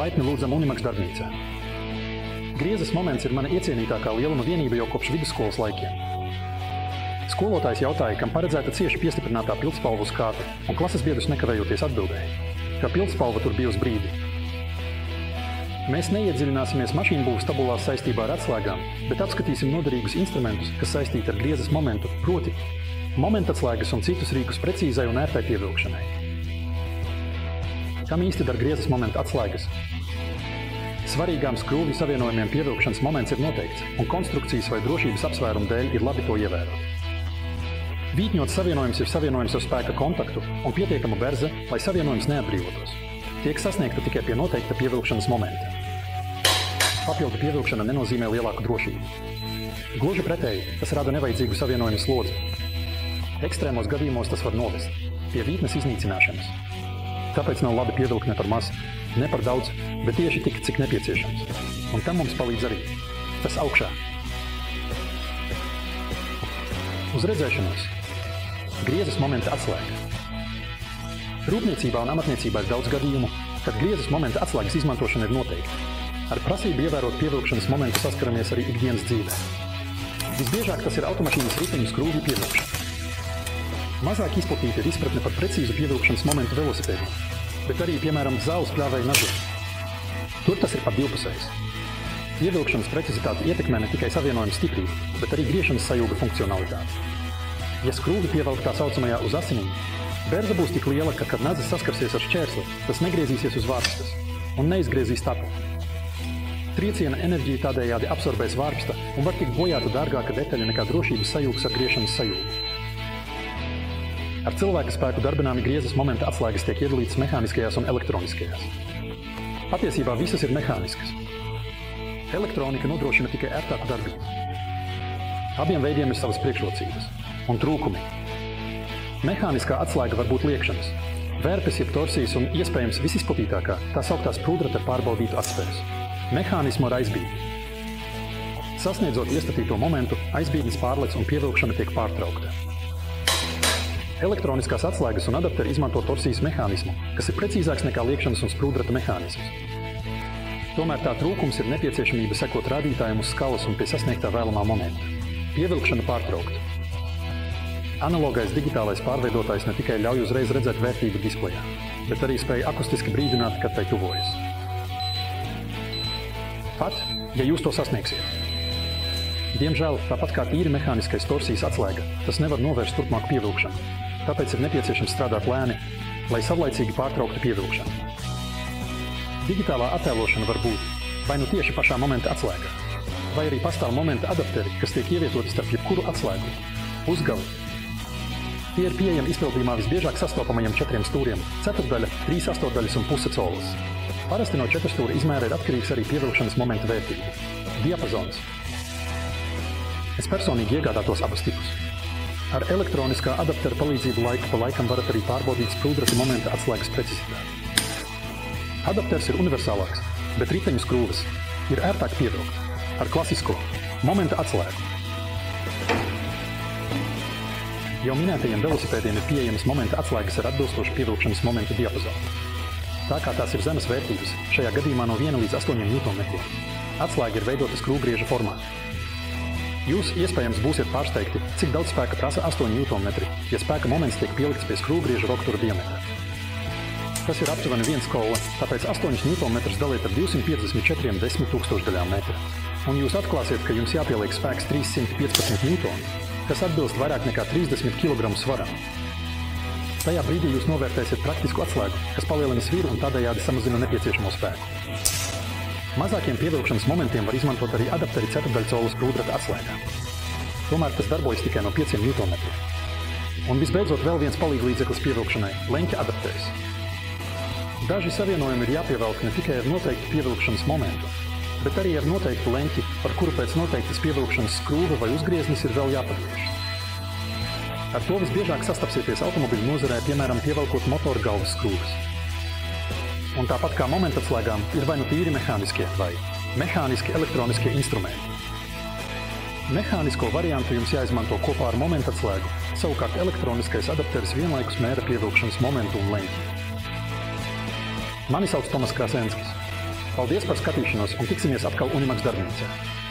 Laipni lūdzam Unimax darbnīcā. Griezes moments ir mana iecienītākā lieluma vienība jau kopš vidusskolas laikiem. Skolotājs jautāja, kam paredzēta cieši piestiprinātā pildspalvu uz kāta, un klases biedrus nekavējoties atbildēja, ka pildspalva tur bija uz brīdi. Mēs neiedziļināsimies mašīnbūves tabulās saistībā ar atslēgām, bet apskatīsim noderīgus instrumentus, kas saistīti ar griezes momentu, proti momentatslēgas un citus rīkus precīzai un ērtai pievilkšanai. Kam īsti dar griezes momenta atslēgas? Svarīgām skrūvju savienojumiem pievilkšanas moments ir noteikts, un konstrukcijas vai drošības apsvērumu dēļ ir labi to ievērot. Vītņots savienojums ir savienojums ar spēka kontaktu un pietiekama berze, lai savienojums neatbrīvotos. Tiek sasniegta tikai pie noteikta pievilkšanas momenta. Papildu pievilkšana nenozīmē lielāku drošību. Gluži pretēji, tas rada nevajadzīgu savienojumu slodzi. Ekstrēmos gadījumos tas var novest pie vītnes iznīcināšanas. Tāpēc nav labi pievilkt ne par maz, ne par daudz, bet tieši tik, cik nepieciešams. Un tam mums palīdz arī tas augšā. Uz redzēšanos. Griezes momenta atslēga. Rūpniecībā un amatniecībā ir daudz gadījumu, kad griezes momenta atslēgas izmantošana ir noteikta. Ar prasību ievērot pievilkšanas momentu saskaramies arī ikdienas dzīvē. Visbiežāk tas ir automašīnas riteņu skrūvju pievilkšana. Mazāk izplatīta ir izpratne par precīzu pievilkšanas momentu velosipēdiem, bet arī, piemēram, zāles pļāvēja nažiem. Tur tas ir pat divpusējs. Pievilkšanas precizitāte ietekmē ne tikai savienojuma stiprību, bet arī griešanas sajūga funkcionalitāti. Ja skrūvi pievelk tā saucamajā uz asinīm, berza būs tik liela, ka, kad nadzis saskarsies ar šķērsli, tas negriezīsies uz vārpstas un neizgriezīs tapu. Trieciena enerģija tādējādi absorbēs vārpsta un var tikt bojāta dārgāka detaļa nekā drošības sajūgs ar griešanas sajūgu. Ar cilvēka spēku darbināmi griezes momenta atslēgas tiek iedalītas mehāniskajās un elektroniskajās. Patiesībā visas ir mehāniskas. Elektronika nodrošina tikai ērtāku darbību. Abiem veidiem ir savas priekšrocības un trūkumi. Mehāniskā atslēga var būt liekšanas, vērpes jeb torsijas un iespējams visizplatītākā tā sauktā sprūdrata pārbaudītu atspējas. Mehānismu ar aizbīdi. Sasniedzot iestatīto momentu, aizbīdnis pārlec un pievilkšana tiek pārtraukta. Elektroniskās atslēgas un adapteri izmanto torsijas mehānismu, kas ir precīzāks nekā liekšanas un sprūdrata mehānisms. Tomēr tā trūkums ir nepieciešamība sekot rādītājiem uz skalas un pie sasniegtā vēlamā momenta. Pievilkšana pārtraukta. Analogais digitālais pārveidotājs ne tikai ļauj uzreiz redzēt vērtību displejā, bet arī spēj akustiski brīdināt, kad tai tuvojas. Pat, ja jūs to sasniegsiet. Diemžēl, tāpat kā tīri mehāniskais torsijas atslēga, tas nevar novērst turpmāku pievilkšanu. Tāpēc ir nepieciešams strādāt lēni, lai savlaicīgi pārtrauktu pievilkšanu. Digitālā attēlošana var būt vai nu tieši pašā momenta atslēgā, vai arī pastāv momenta adapteri, kas tiek ievietoti starp jebkuru atslēgu. Uzgali. Tie ir pieejami izpildījumā visbiežāk sastopamajiem 4 stūriem – 4/, 3/8 un puse colas. Parasti no 4 stūra izmēra ir atkarīgs arī pievilkšanas momenta vērtība. Diapazons. Es personīgi iegādātos abus tipus. Ar elektroniskā adaptera palīdzību laiku pa laikam varat arī pārbaudīt sprūdrata momenta atslēgas precizitāti. Adapters ir universālāks, bet riteņu skrūves ir ērtāk pievilkt ar klasisko momenta atslēgu. Jau minētajiem velosipēdiem ir pieejamas momenta atslēgas ar atbilstošu pievilkšanas momentu diapazonu. Tā kā tās ir zemes vērtības, šajā gadījumā no 1 līdz 8 Nm, atslēga ir veidota skrūvgrieža formā. Jūs iespējams būsiet pārsteigti, cik daudz spēka prasa 8 Nm, ja spēka moments tiek pielikts pie skrūvgrieža roktura diametra. Tas ir aptuveni 1 kola, tāpēc 8 Nm daliet ar 254 10,000 metra. Un jūs atklāsiet, ka jums jāpieliek spēks 315 N, kas atbilst vairāk nekā 30 kg svaram. Tajā brīdī jūs novērtēsiet praktisku atslēgu, kas palielina sviru un tādējādi samazina nepieciešamo spēku. Mazākiem pievilkšanas momentiem var izmantot arī adapteri 4/colas sprūdrata atslēgā. Tomēr tas darbojas tikai no 5 Nm. Un visbeidzot vēl viens palīglīdzeklis pievilkšanai – leņķa adapteris. Daži savienojumi ir jāpievelk ne tikai ar noteiktu pievilkšanas momentu, bet arī ar noteiktu leņķi, par kuru pēc noteiktas pievilkšanas skrūve vai uzgrieznis ir vēl jāpagriež. Ar to visbiežāk sastapsieties automobiļu nozarē, piemēram, pievelkot motora galvas skrūves. Un tāpat kā momentatslēgām ir vai nu tīri mehāniskie vai mehāniski elektroniskie instrumenti. Mehānisko variantu jums jāizmanto kopā ar momentatslēgu, savukārt elektroniskais adapteris vienlaikus mēra pievilkšanas momentu un leņķi. Mani sauc Tomas Krasenskis. Paldies par skatīšanos un tiksimies atkal Unimax darbnīcā!